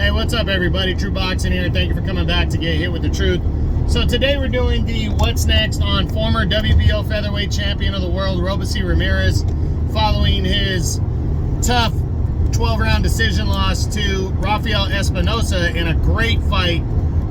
Hey, what's up everybody? True Boxing here. Thank you for coming back to get hit with the truth. So today we're doing the what's next on former WBO featherweight champion of the world, Robeisy Ramirez, following his tough 12-round decision loss to Rafael Espinoza in a great fight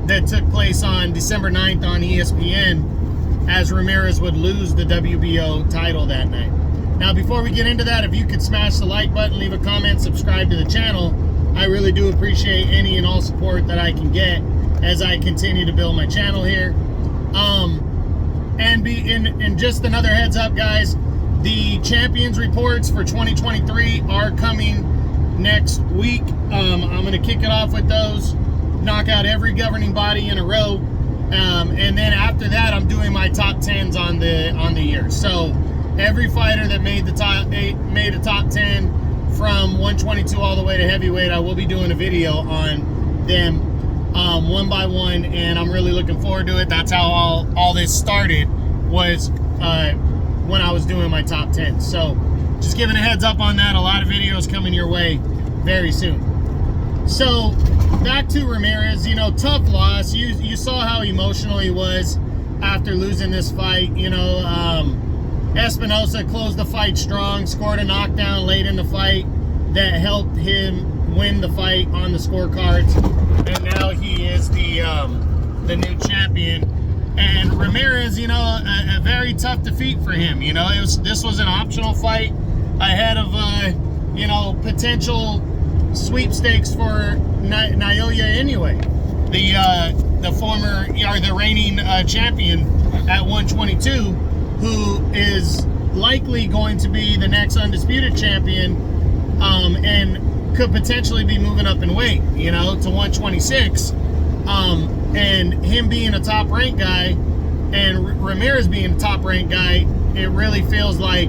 that took place on December 9th on ESPN, as Ramirez would lose the WBO title that night. Now, before we get into that, if you could smash the like button, leave a comment, subscribe to the channel, I really do appreciate any and all support that I can get as I continue to build my channel here. And just another heads up, guys, the champions reports for 2023 are coming next week. I'm going to kick it off with those, knock out every governing body in a row, and then after that, I'm doing my top 10s on the year. So every fighter that made the top 10 from 122 all the way to heavyweight, I will be doing a video on them one by one, and I'm really looking forward to it. That's how all this started, was when I was doing my top 10. So just giving a heads up on that. A lot of videos coming your way very soon. So back to Ramirez, you know, tough loss. You saw how emotional he was after losing this fight. You know, Espinoza closed the fight strong, scored a knockdown late in the fight that helped him win the fight on the scorecards, and now he is the new champion. And Ramirez, you know, a very tough defeat for him. You know, this was an optional fight ahead of you know, potential sweepstakes for Naoya anyway, the former or the reigning champion at 122. Who is likely going to be the next undisputed champion, and could potentially be moving up in weight, you know, to 126. And him being a top-ranked guy and Ramirez being a top-ranked guy, it really feels like,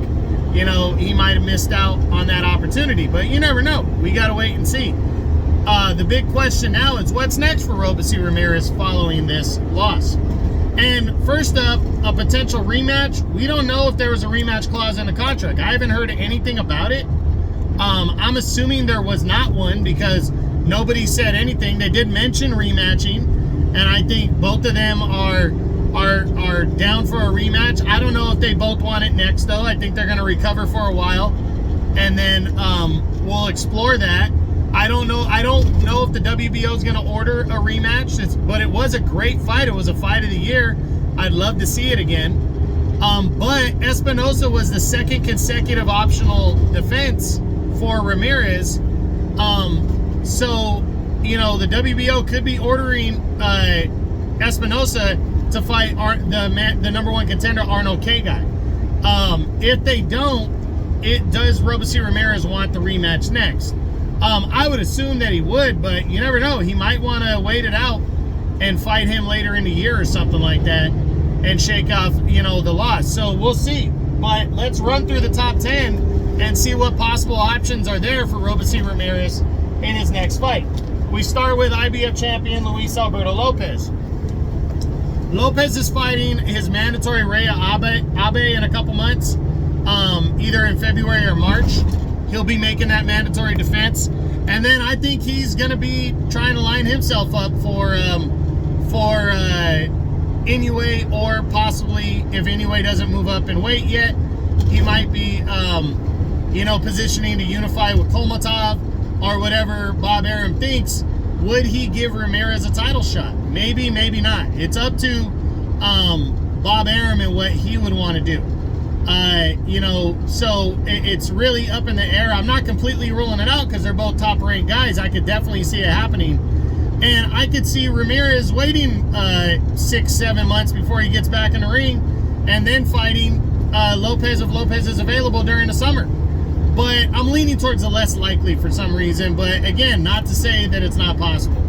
you know, he might have missed out on that opportunity. But you never know. We got to wait and see. The big question now is what's next for Robeisy Ramirez following this loss. And first up, a potential rematch. We don't know if there was a rematch clause in the contract. I haven't heard anything about it. I'm assuming there was not one because nobody said anything. They did mention rematching, and I think both of them are down for a rematch. I don't know if they both want it next, though. I think they're going to recover for a while, and then we'll explore that. I don't know if the WBO is going to order a rematch, but it was a great fight. It was a fight of the year. I'd love to see it again. But Espinoza was the second consecutive optional defense for Ramirez. So, you know, the WBO could be ordering Espinoza to fight the number one contender, Arnold K. guy. If they don't, does Robeisy Ramirez want the rematch next? I would assume that he would, but you never know. He might want to wait it out and fight him later in the year or something like that and shake off, you know, the loss. So we'll see. But let's run through the top 10 and see what possible options are there for Robeisy Ramirez in his next fight. We start with IBF champion Luis Alberto Lopez. Lopez is fighting his mandatory Rhea Abe in a couple months, either in February or March. He'll be making that mandatory defense, and then I think he's going to be trying to line himself up for Inoue, or possibly, if Inoue doesn't move up in weight yet, he might be you know, positioning to unify with Kolmatov or whatever Bob Arum thinks. Would he give Ramirez a title shot? Maybe, maybe not. It's up to Bob Arum and what he would want to do. You know, so it's really up in the air. I'm not completely ruling it out because they're both top-ranked guys. I could definitely see it happening. And I could see Ramirez waiting 6-7 months before he gets back in the ring and then fighting Lopez if Lopez is available during the summer. But I'm leaning towards the less likely for some reason. But again, not to say that it's not possible.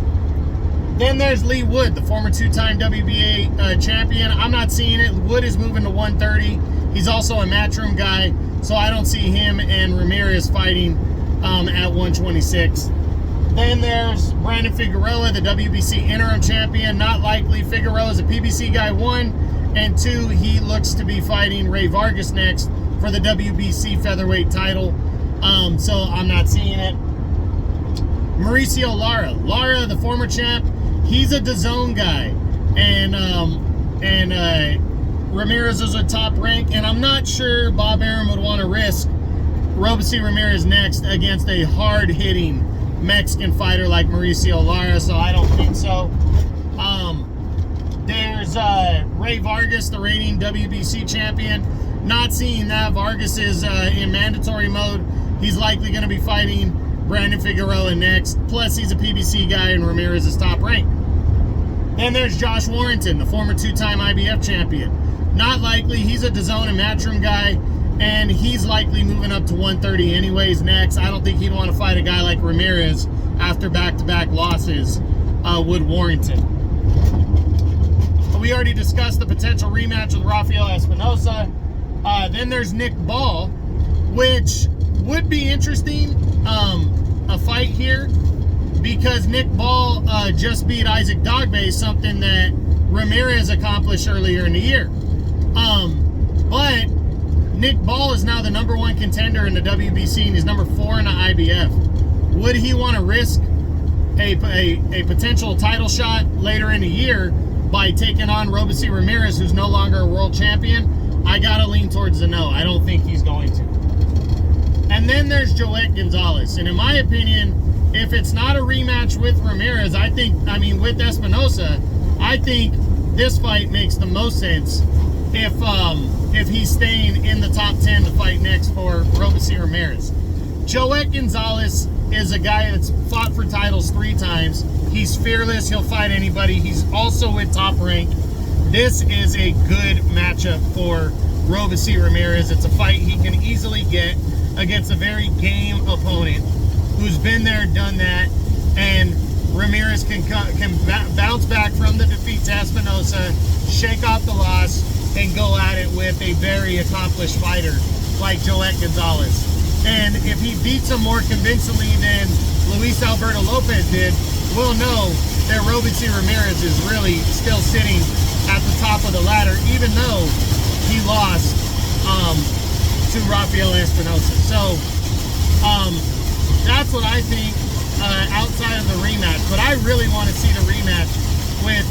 Then there's Lee Wood, the former two-time WBA champion. I'm not seeing it. Wood is moving to 130. He's also a matchroom guy, so I don't see him and Ramirez fighting at 126. Then there's Brandon Figueroa, the WBC interim champion. Not likely. Figueroa is a PBC guy, 1. And 2, he looks to be fighting Ray Vargas next for the WBC featherweight title. So I'm not seeing it. Mauricio Lara, the former champ, he's a DAZN guy, and Ramirez is a top rank, and I'm not sure Bob Arum would want to risk Robeisy Ramirez next against a hard-hitting Mexican fighter like Mauricio Lara, so I don't think so. There's Ray Vargas, the reigning WBC champion. Not seeing that. Vargas is in mandatory mode. He's likely going to be fighting Brandon Figueroa next. Plus, he's a PBC guy, and Ramirez is top ranked. Then there's Josh Warrington, the former two-time IBF champion. Not likely. He's a DAZN and Matchroom guy, and he's likely moving up to 130 anyways next. I don't think he'd want to fight a guy like Ramirez after back-to-back losses with Warrington. We already discussed the potential rematch with Rafael Espinoza. Then there's Nick Ball, which would be interesting, a fight here, because Nick Ball just beat Isaac Dogbe, something that Ramirez accomplished earlier in the year. But Nick Ball is now the #1 contender in the WBC, and he's #4 in the IBF. Would he want to risk a potential title shot later in the year by taking on Robeisy Ramirez, who's no longer a world champion? I gotta lean towards the no. I don't think he's going to. And then there's Joet Gonzalez, and in my opinion, if it's not a rematch with Ramirez, with Espinoza, I think this fight makes the most sense if he's staying in the top 10 to fight next for Robeisy Ramirez. Joet Gonzalez is a guy that's fought for titles 3 times. He's fearless. He'll fight anybody. He's also with top rank. This is a good matchup for Robeisy Ramirez. It's a fight he can easily get against a very game opponent who's been there, done that, and Ramirez can bounce back from the defeat to Espinoza, shake off the loss, and go at it with a very accomplished fighter like Joet Gonzalez. And if he beats him more convincingly than Luis Alberto Lopez did, we'll know that Robeisy Ramirez is really still sitting at the top of the ladder, even though he lost to Rafael Espinoza. So that's what I think outside of the rematch. But I really want to see the rematch with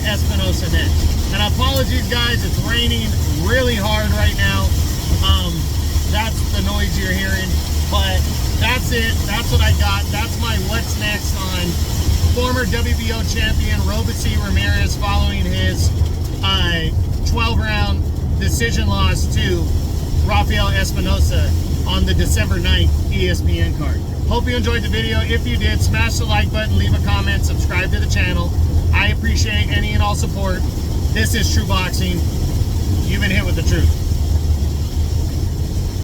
Espinoza next. And apologies, guys, it's raining really hard right now. That's the noise you're hearing. But that's it. That's what I got. That's my what's next on former WBO champion Robeisy Ramirez following his 12-round decision loss to Rafael Espinoza on the December 9th ESPN card. Hope you enjoyed the video. If you did, smash the like button, leave a comment, subscribe to the channel. I appreciate any and all support. This is True Boxing. You've been hit with the truth.